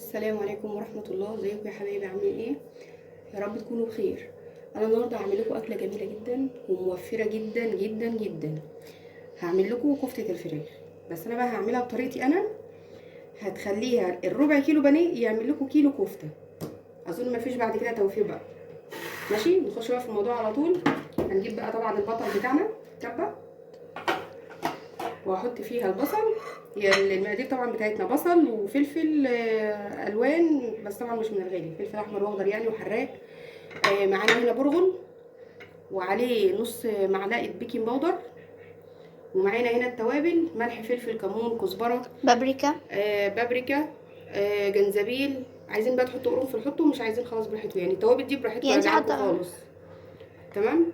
السلام عليكم ورحمة الله. ازيكم يا حبايبي؟ عاملين ايه؟ يا رب تكونوا بخير. انا النهارده هعمل لكم اكله جميله جدا وموفره جدا جدا جدا. هعمل لكم كفته الفراخ، بس انا بقى هعملها بطريقتي انا. هتخليها الربع كيلو بانيه يعمل لكم كيلو كفته. اظن مفيش بعد كده توفير بقى. ماشي، نخش بقى في الموضوع على طول. هنجيب بقى طبعا البطل بتاعنا كبه، وهحط فيها البصل. هي المقادير طبعا بتاعتنا بصل وفلفل الوان، بس طبعا مش من الغالي، فلفل احمر واخضر يعني وحراق. معانا هنا برغل، وعليه نص معلقه بيكنج باودر. ومعانا هنا التوابل: ملح، فلفل، كمون، كزبره، بابريكا. بابريكا، جنزبيل. عايزين بقى تحطوا قرنفل حطوا، مش عايزين خلاص براحتكم، يعني التوابل دي براحتكم، يعني انت راجعه لكم حاطه. خالص. تمام.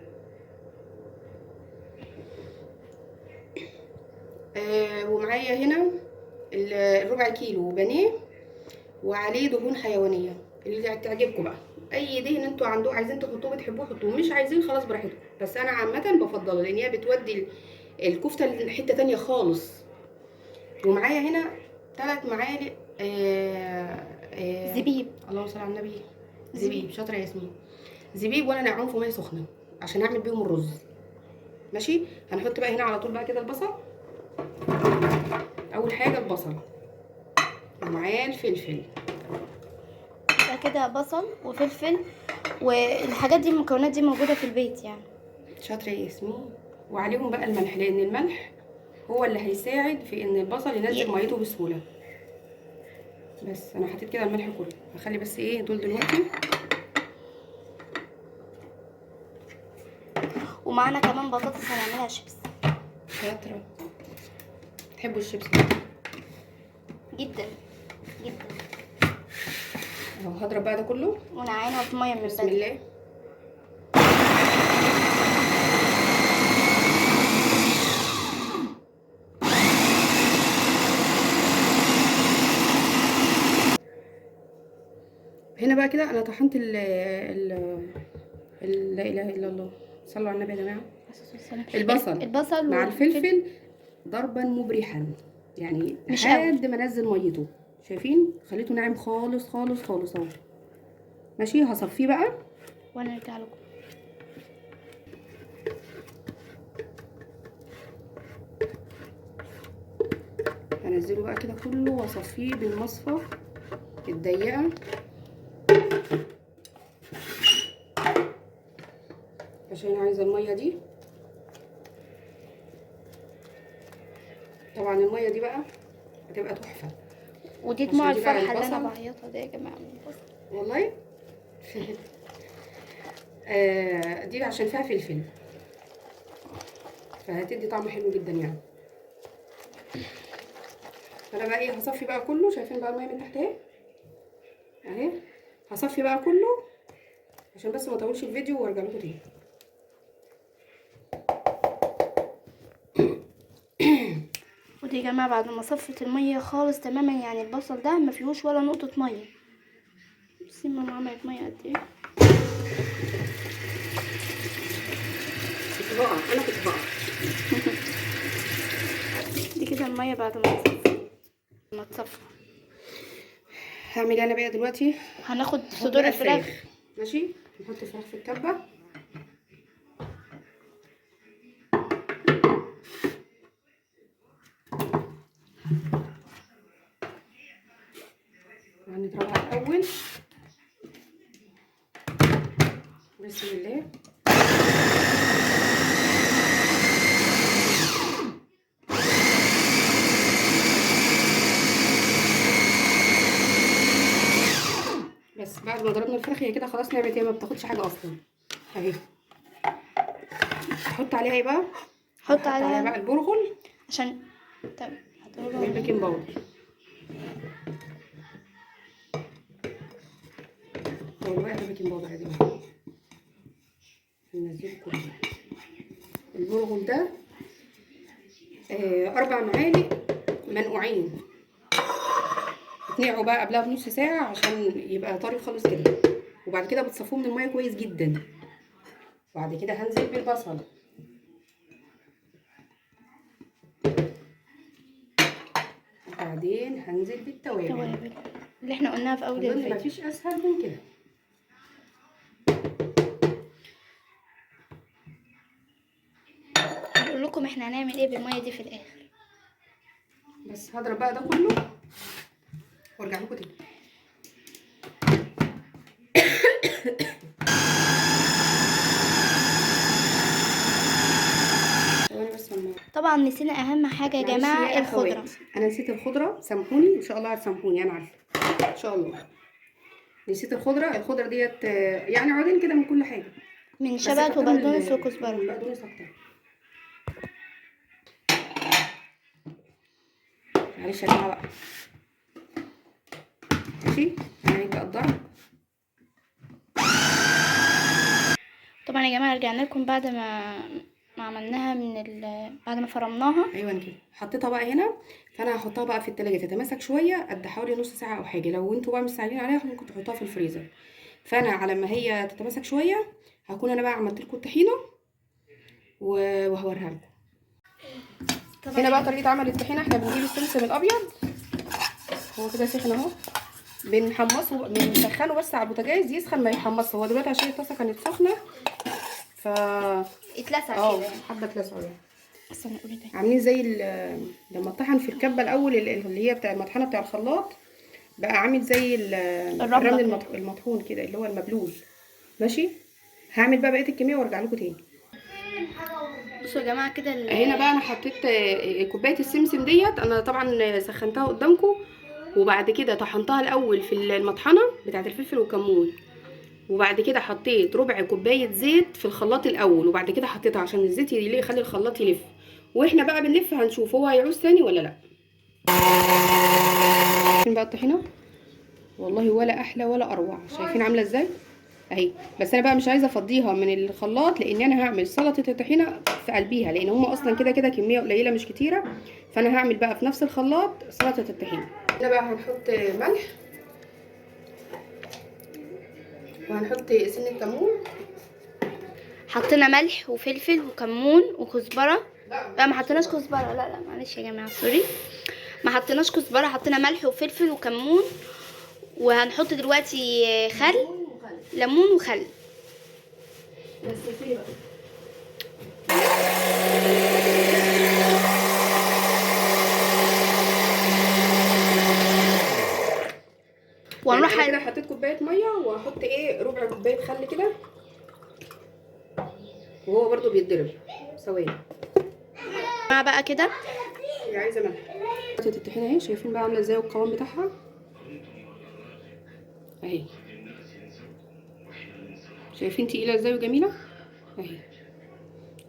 ومعايا هنا الربع كيلو بانيه، وعليه دهون حيوانيه اللي تعجبكم بقى. اي دهن انتوا عايزين تحطوه بتحبوه حطوه، مش عايزين خلاص براحتكم، بس انا عامه بفضله لان هي بتودي الكفته لحته تانية خالص. ومعايا هنا 3 معالق زبيب. اللهم صل على النبي. زبيب. زبيب، شاطره يا ياسمين. زبيب وانا نقعهم في ميه سخنه عشان اعمل بيهم الرز. ماشي. هنحط بقى هنا على طول بقى كده البصل. اول حاجه البصل، ومعاه الفلفل. يبقى كده بصل وفلفل، والحاجات دي المكونات دي موجودة في البيت يعني. شاطره يا ياسمين. وعليهم بقى الملح، لان الملح هو اللي هيساعد في ان البصل ينزل ميته بسهوله. بس انا حطيت كده الملح كله، هخلي بس ايه دول دلوقتي. ومعانا كمان بطاطس هنعملها شيبس. شاطره. تحبوا الشيبس؟ جدا جدا. اهو هضرب بقى ده كله. ونعينها في ميه من بسم بدري. الله. هنا بقى كده انا طحنت لا اله الا الله، صلوا على النبي يا جماعه. البصل مع الفلفل ضربا مبرحا، يعني مش قوي. لحد ما انزل ميته. شايفين؟ خليته ناعم خالص خالص خالص اهو. ماشي، هصفيه بقى. وانا ارجع لكم. هنزله بقى كده كله واصفيه بالمصفى الضيقه، عشان عايزه الميه دي. طبعا الميه دي بقى هتبقى تحفه. ودي دموع عشان دي بقى الفرحة اللي انا البصل بعيطها دي يا جماعة من البصل. والله. دي عشان فيها فلفل، فهتدي طعم حلو جدا يعني. فانا بقى ايه، هصفي بقى كله. شايفين بقى الميه من تحت اهي. هصفي بقى كله عشان بس ما اطولش الفيديو وارجع لكم تاني. ودي يا جماعة بعد ما صفت المية خالص تماما، يعني البصل ده ما فيهوش ولا نقطة مية. بصي ماما عملت مية قد ايه. انا كنت بقى دي كده المية بعد ما تصفى. هعمل انا بقى دلوقتي. هناخد هحط صدور بقى الفراخ. ماشي. نحط الفراخ في الكبه. وهنضربها الاول. بسم الله. بس بعد ما ضربنا الفراخ هي كده خلاص نعمت، هي ما بتاخدش حاجه اصلا اهي. احط عليها ايه بقى؟ حط هحط عليها عليها بقى البرغل عشان. طب هتقولوا والبيكنج باودر. هو بقى البيكنج باودر يا جماعه. هننزله كله. البرغل ده 4 معالق منقوعين. اتنقعوا بقى قبلها بنص ساعة عشان يبقى طري خالص كده. وبعد كده بتصفوه من المية كويس جدا. وبعد كده هنزل بالبصل. وبعدين هنزل بالتوابل. اللي احنا قلناها في اول اظن الفيديو. مفيش اسهل من كده. هقول لكم احنا هنعمل ايه بالميه دي في الاخر. بس هضرب بقى ده كله وارجع لكم تاني. ثواني بس طبعا نسينا اهم حاجه يا جماعه، الخضره. انا نسيت الخضره، سامحوني ان شاء الله هتسامحوني، انا عارفه ان شاء الله. نسيت الخضره ديت يعني عودين كده من كل حاجه، من شبت وبقدونس وكزبره. بقدونس اكتر. معلش يا جماعه بقى، ماشي انا مقدره. طبعا يا جماعه رجعنا لكم بعد ما عملناها بعد ما فرمناها. ايوه كده حطيتها بقى هنا، فانا هحطها بقى في التلاجة تتماسك شويه قد حوالي نص ساعه او حاجه. لو انتوا بقى مستعجلين عليها ممكن تحطوها في الفريزر. فانا على ما هي تتماسك شويه هكون انا بقى عملت لكم الطحينه وهوريها لكم. هنا بقى طريقه عمل الطحينه. احنا بنجيب السمسم الابيض، هو كده سخن اهو، بنحمصه بنسخنه بس على البوتاجاز يسخن ما يحمصه. هو دلوقتي عشان الطاسه كانت سخنه ف اتلسع كده. حبه اتلسعوا يعني. بس انا اقول ده عاملين زي لما اتطحن في الكبه الاول اللي هي بتاع المطحنه بتاع الخلاط، بقى عامل زي الرمل المطحون كده اللي هو المبلول. ماشي هعمل بقى بقيه الكميه وارجع لكم تاني. بصوا يا جماعه كده هنا بقى انا حطيت كوبايه السمسم ديت. انا طبعا سخنتها قدامكم، وبعد كده طحنتها الاول في المطحنه بتاعه الفلفل والكمون، وبعد كده حطيت ربع كوبايه زيت في الخلاط الاول، وبعد كده حطيتها عشان الزيت يخلي الخلاط يلف. واحنا بقى بنلف هنشوف هو هيعوز تاني ولا لا. شايفين بقى الطحينه والله ولا احلى ولا اروع. شايفين عامله ازاي اهي. بس انا بقى مش عايزه افضيها من الخلاط لان انا هعمل سلطه الطحينه في قلبيها، لان هم اصلا كده كده كميه قليله مش كتيره. فانا هعمل بقى في نفس الخلاط سلطه الطحينه. هنا بقى هنحط ملح، وهنحط سن كمون. حطينا ملح وفلفل وكمون وكزبره. لا ما حطيناش كزبره، لا معلش يا جماعه سوري، ما حطيناش كزبره، حطينا ملح وفلفل وكمون. وهنحط دلوقتي ليمون وخل. بس فيه بقى ونروح يعني كده حطيت كوبايه ميه، وهحط ربع كوبايه خل كده، وهو برضو بيتضرب ثواني مع بقى كده. هي عايزه ملح. سلطه الطحينه اهي، شايفين بقى عامله ازاي والقوام بتاعها اهي. شايفين تقيله ازاي وجميله اهي.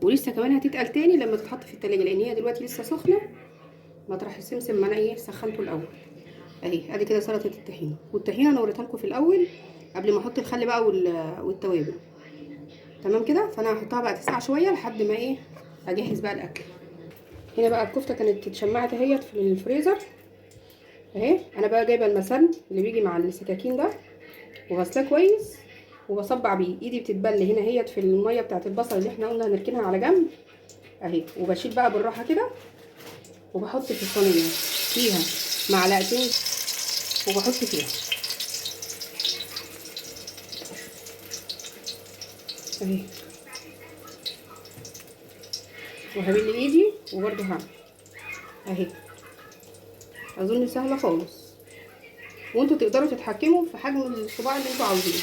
ولسه كمان هتتقل تاني لما تتحط في التلاجة، لان هي دلوقتي لسه سخنه مطرح السمسم ما انا سخنته الاول اهي. ادي كده سلطه الطحينه. والطحينه انا وريتها لكم في الاول قبل ما احط الخل بقى والتوابل. تمام كده. فانا هحطها بقى تسقع شويه لحد ما اجهز بقى الاكل. هنا بقى الكفته كانت اتشمعت اهيت في الفريزر اهي. انا بقى جايبه المسن اللي بيجي مع السكاكين ده وغسلاه كويس وبصبع بيه. ايدي بتتبل هنا اهيت في الميه بتاعه البصل اللي احنا قلنا هنركنها على جنب اهي. وبشيل بقى بالراحه كده وبحط في الصينيه فيها معلقتين وبحط فيها اهي. وهبل ايدي وبرده هعمل اهي. اظن سهله خالص، وانتوا تقدروا تتحكموا في حجم الصباع اللي انتوا عاوزينه.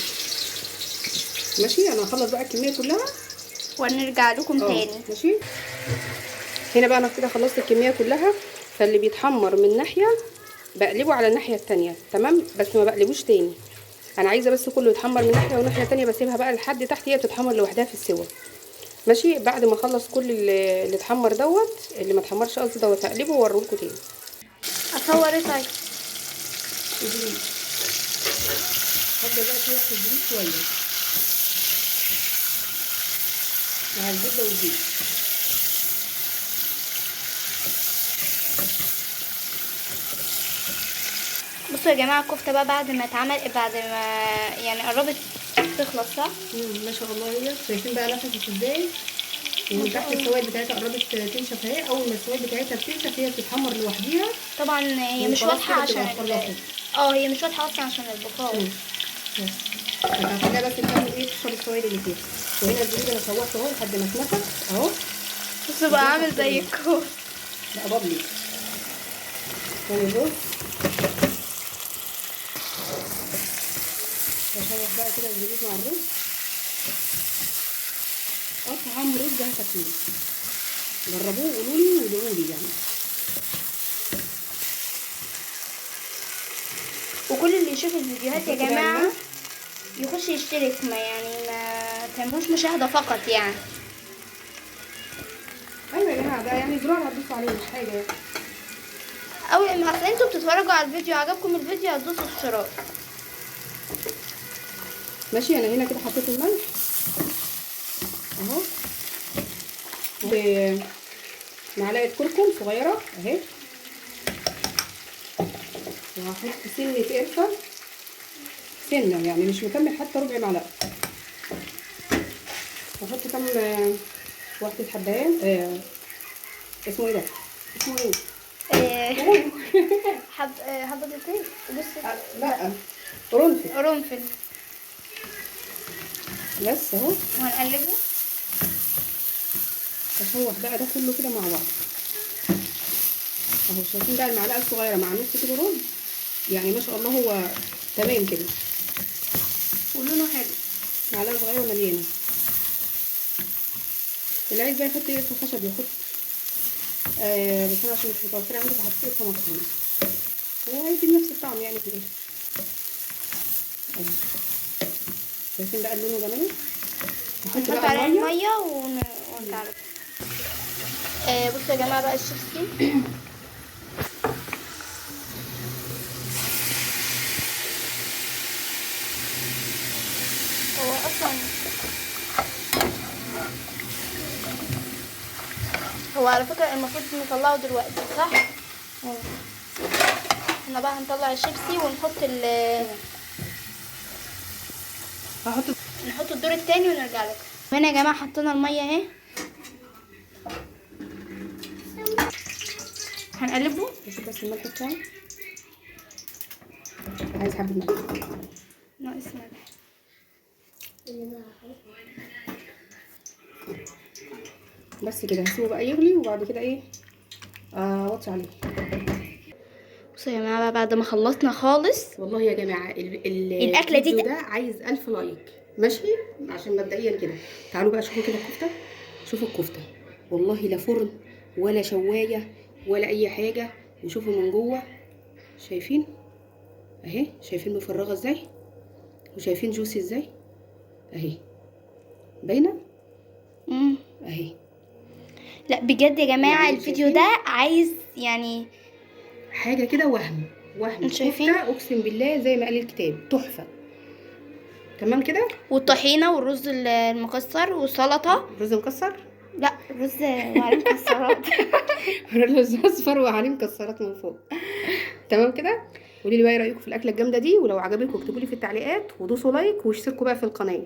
ماشي انا هخلص بقى الكميه كلها ونرجع لكم تاني. ماشي. هنا بقى انا كده خلصت الكميه كلها. فاللي بيتحمر من ناحيه بقلبه على الناحيه التانية تمام، بس ما بقلبوش تاني. انا عايزه بس كله يتحمر من ناحيه وناحيه تانية، بسيبها بقى لحد تحت هي بتتحمر لوحدها في السوا. ماشي. بعد ما اخلص كل اللي اتحمر اللي ما اتحمرش قصدي هقلبه واوريكم تاني. اصور ايه طيب؟ هبدا بقى كده في الزيت شويه مع الزبده والزيت. بصوا يا جماعه الكفته بقى بعد ما بعد ما يعني قربت تخلص صح؟ ما شاء الله. هي شايفين بقى نفست ازاي ومن تحت السوائل بتاعتها قربت تنشف اهي. اول ما السوائل بتاعتها بتنشف هي بتتحمر لوحديها. طبعا هي مش وخلاص واضحه كده عشان تبقى خلصت. هي مش واضحه اصلا عشان البخار. بس هخليها بس تكمل ايه تشرب السوائل اللي فيها. وهنا الزبيب انا شوحته اهو لحد ما اتنفخ اهو. بس بقى عامل زي الكوب. بقى بابلي. بص هشوح بقى كده الزبيب مع الرز. اطعم رز هتاكلوه. جربوه وقولوا لي وادعوا لي يعني. وكل اللي يشوف الفيديوهات يا جماعه يخش يشترك، ما تعملوش مشاهده فقط يعني. ايوه يا جماعه ده يعني زرار هتدوسوا عليه مش حاجه يعني. او اصل انتوا بتتفرجوا على الفيديو عجبكم الفيديو هتدوسوا اشتراك. ماشي. انا هنا كده حطيت الملح اهو ومعلقه كركم صغيره اهي. وهحط سنه قرفه سنه يعني مش مكمل حتى ربع معلقه. واحط كام واحده حبهان اسمه ايه ده؟ اسمه ايه؟ حبة التين بص. لا قرنفل. قرنفل. بس اهو. وهنقلبه. هشوح بقى ده كله كده مع بعض اهو. شايفين بقى المعلقه الصغيره مع نص كيلو رز يعني ما شاء الله هو تمام كده ولونه حلو. معلقه صغيره مليانه. اللي عايز بقى يحط قرفه خشب يحط. بس انا عشان مش متوفره عندي فحطيت قرفه مطحونه. هو هيدي نفس الطعم يعني في الاخر. شايفين بقى لونه جميل. نحط عليه الميه ونتعرف. بصوا يا جماعه بقى الشيبسي. هو اصلا هو على فكره المفروض نطلعه دلوقتي صح؟ احنا بقى هنطلع الشيبسي ونحط نحط الدور التاني ونرجع لكم. هنا يا جماعه حطينا الميه اهي. هنقلبه. نشوف بس الملح بتاعه. عايز حبه ملح. ناقص ملح. بس كده هسيبه بقى يغلي وبعد كده ايه اوطي عليه. بصوا يا جماعه بعد ما خلصنا خالص والله يا جماعه الاكله دي ده عايز 1000 لايك ماشي عشان مبدئيا كده. تعالوا بقى شوفوا كده الكفته. شوفوا الكفته والله لا فرن ولا شوايه ولا اي حاجه. وشوفوا من جوه شايفين اهي. شايفين مفرغه ازاي وشايفين جوسي ازاي اهي باينه اهي. لا بجد يا جماعه يعني الفيديو ده عايز يعني حاجه كده وهم شايفين اقسم بالله زي ما قال الكتاب تحفه. تمام كده. والطحينه والرز المكسر والسلطه. رز مكسر. لا رز وعليه مكسرات. رز اصفر وعليه مكسرات من فوق. تمام كده. قولي لي بقى ايه رايكم في الاكله الجامده دي. ولو عجبتكم اكتبوا لي في التعليقات ودوسوا لايك واشتركوا بقى في القناه.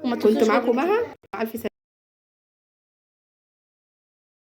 كنت معاكم مها. مع الف سلامه.